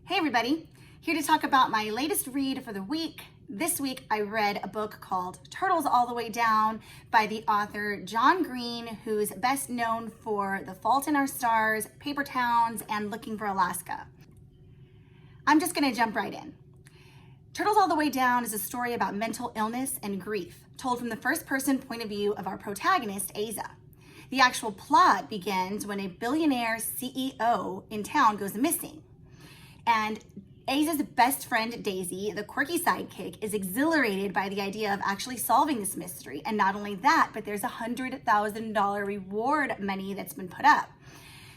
Hey everybody, here to talk about my latest read for the week. This week I read a book called Turtles All the Way Down by the author John Green, who's best known for The Fault in Our Stars, Paper Towns, and Looking for Alaska. I'm just gonna jump right in. Turtles All the Way Down is a story about mental illness and grief, told from the first person point of view of our protagonist, Asa. The actual plot begins when a billionaire CEO in town goes missing. And Asa's best friend, Daisy, the quirky sidekick, is exhilarated by the idea of actually solving this mystery. And not only that, but there's $100,000 reward money that's been put up.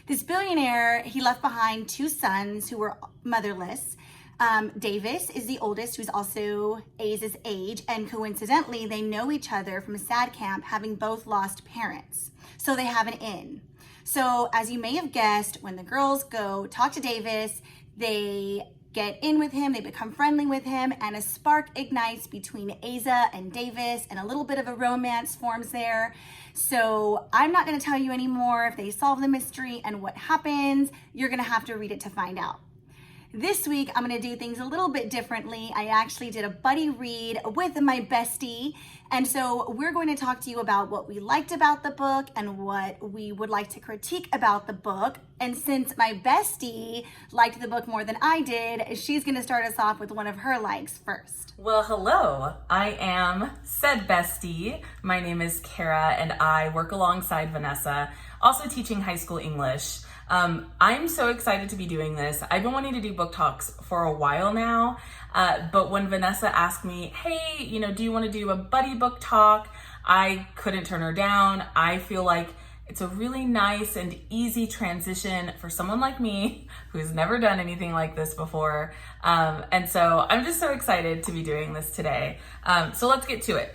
This billionaire, he left behind two sons who were motherless. Davis is the oldest, who's also Asa's age, and coincidentally, they know each other from a SAD camp, having both lost parents. So they have an in. So as you may have guessed, when the girls go talk to Davis, they get in with him, they become friendly with him, and a spark ignites between Asa and Davis, and a little bit of a romance forms there. So I'm not gonna tell you anymore if they solve the mystery and what happens. You're gonna have to read it to find out. This week, I'm gonna do things a little bit differently. I actually did a buddy read with my bestie. And so we're going to talk to you about what we liked about the book and what we would like to critique about the book. And since my bestie liked the book more than I did, she's gonna start us off with one of her likes first. Well, hello, I am said bestie. My name is Kara and I work alongside Vanessa, also teaching high school English. I'm so excited to be doing this. I've been wanting to do book talks for a while now, but when Vanessa asked me, hey, do you want to do a buddy book talk? I couldn't turn her down. I feel like it's a really nice and easy transition for someone like me who's never done anything like this before. And so I'm just so excited to be doing this today. So let's get to it.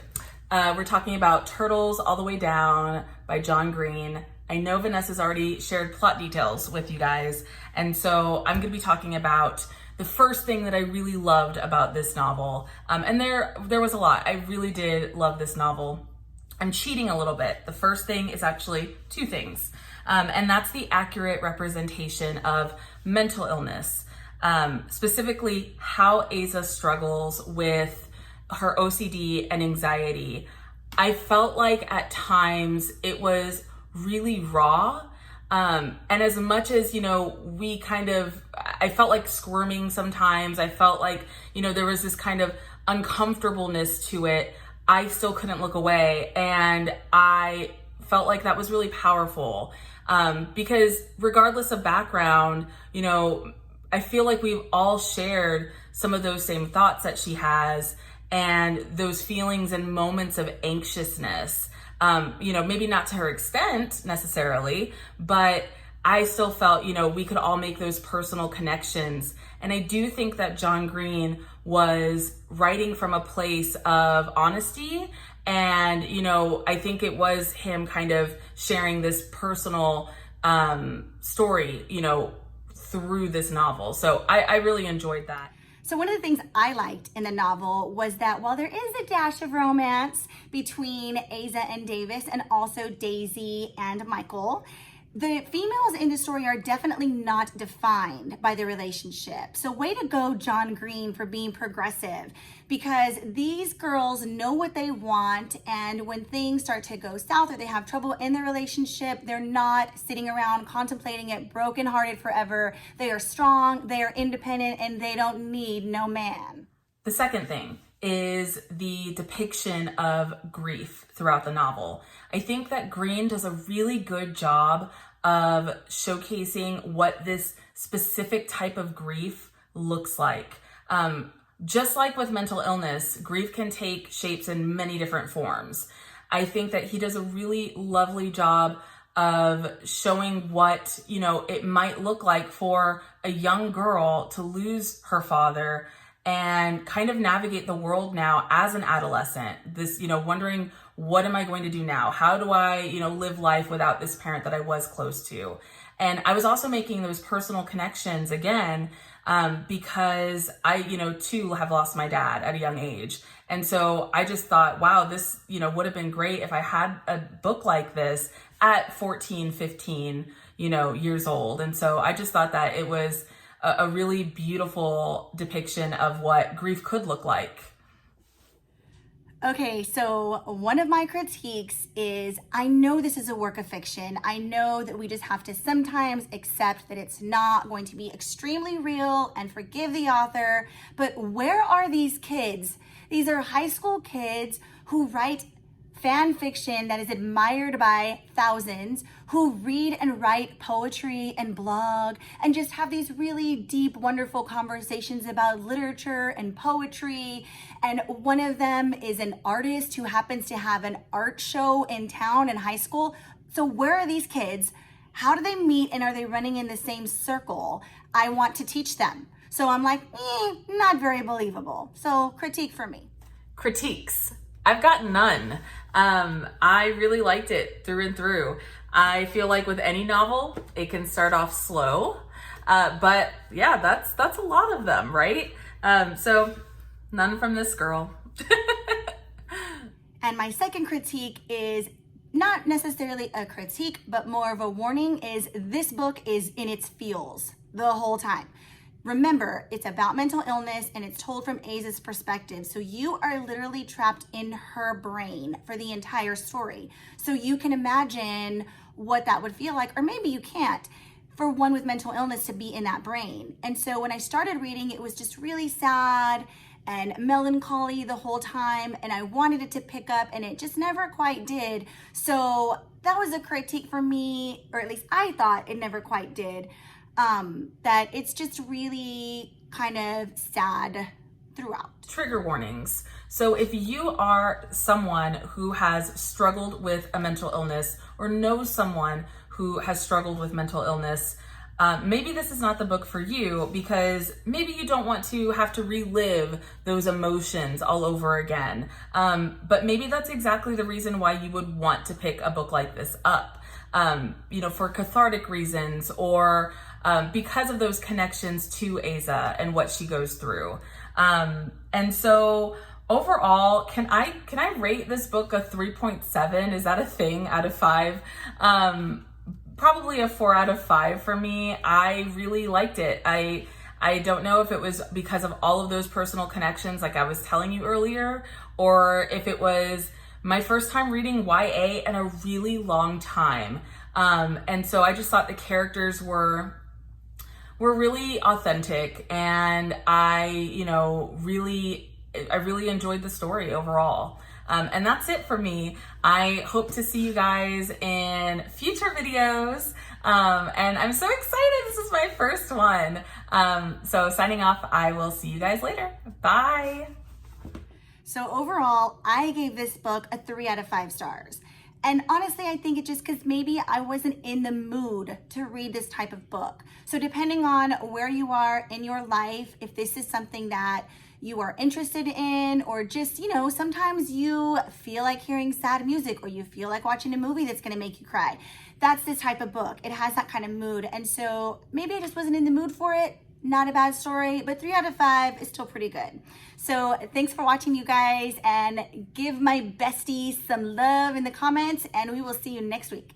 We're talking about Turtles All the Way Down by John Green. I know Vanessa's already shared plot details with you guys, and so I'm going to be talking about the first thing that I really loved about this novel. And there was a lot. I really did love this novel. I'm cheating a little bit. The first thing is actually two things, and that's the accurate representation of mental illness, specifically how Asa struggles with her OCD and anxiety. I felt like at times it was really raw. And as much as, I felt like squirming sometimes. I felt like, there was this kind of uncomfortableness to it. I still couldn't look away. And I felt like that was really powerful. Because regardless of background, I feel like we've all shared some of those same thoughts that she has and those feelings and moments of anxiousness. Maybe not to her extent necessarily, but I still felt, we could all make those personal connections. And I do think that John Green was writing from a place of honesty. And, I think it was him kind of sharing this personal story, through this novel. So I really enjoyed that. So one of the things I liked in the novel was that while there is a dash of romance between Asa and Davis and also Daisy and Michael, the females in the story are definitely not defined by the relationship. So way to go, John Green, for being progressive, because these girls know what they want, and when things start to go south or they have trouble in their relationship, they're not sitting around contemplating it brokenhearted forever. They are strong, they are independent, and they don't need no man. The second thing is the depiction of grief throughout the novel. I think that Green does a really good job of showcasing what this specific type of grief looks like. Just like with mental illness, grief can take shapes in many different forms. I think that he does a really lovely job of showing what, it might look like for a young girl to lose her father and kind of navigate the world now as an adolescent. This, wondering, what am I going to do now? How do I, live life without this parent that I was close to? And I was also making those personal connections again, because I, too have lost my dad at a young age. And so I just thought, wow, this, would have been great if I had a book like this at 14, 15, years old. And so I just thought that it was a really beautiful depiction of what grief could look like. Okay, so one of my critiques is I know this is a work of fiction. I know that we just have to sometimes accept that it's not going to be extremely real and forgive the author. But where are these kids? These are high school kids who write fan fiction that is admired by thousands, who read and write poetry and blog and just have these really deep, wonderful conversations about literature and poetry. And one of them is an artist who happens to have an art show in town in high school. So where are these kids? How do they meet, and are they running in the same circle? I want to teach them. So I'm like, not very believable. So critique for me. Critiques. I've got none. I really liked it through and through. I feel like with any novel, it can start off slow, but yeah, that's a lot of them, right? So none from this girl. And my second critique is not necessarily a critique, but more of a warning, is this book is in its feels the whole time. Remember, it's about mental illness and it's told from Aza's perspective. So you are literally trapped in her brain for the entire story. So you can imagine what that would feel like, or maybe you can't, for one with mental illness to be in that brain. And so when I started reading, it was just really sad and melancholy the whole time, and I wanted it to pick up and it just never quite did. So that was a critique for me, or at least I thought it never quite did. That it's just really kind of sad throughout. Trigger warnings. So if you are someone who has struggled with a mental illness or knows someone who has struggled with mental illness, maybe this is not the book for you, because maybe you don't want to have to relive those emotions all over again. But maybe that's exactly the reason why you would want to pick a book like this up. For cathartic reasons, or because of those connections to Aza and what she goes through. And so overall, can I rate this book a 3.7? Is that a thing out of 5? Probably a 4 out of 5 for me. I really liked it. I don't know if it was because of all of those personal connections like I was telling you earlier, or if it was my first time reading YA in a really long time. And so I just thought the characters were really authentic, and I really enjoyed the story overall. And that's it for me. I hope to see you guys in future videos. And I'm so excited. This is my first one. So signing off, I will see you guys later. Bye. So overall, I gave this book a 3 out of 5 stars. And honestly, I think it's just because maybe I wasn't in the mood to read this type of book. So depending on where you are in your life, if this is something that you are interested in, or just, sometimes you feel like hearing sad music, or you feel like watching a movie that's gonna make you cry. That's this type of book. It has that kind of mood. And so maybe I just wasn't in the mood for it. Not a bad story, but 3 out of 5 is still pretty good. So thanks for watching, you guys, and give my bestie some love in the comments, and we will see you next week.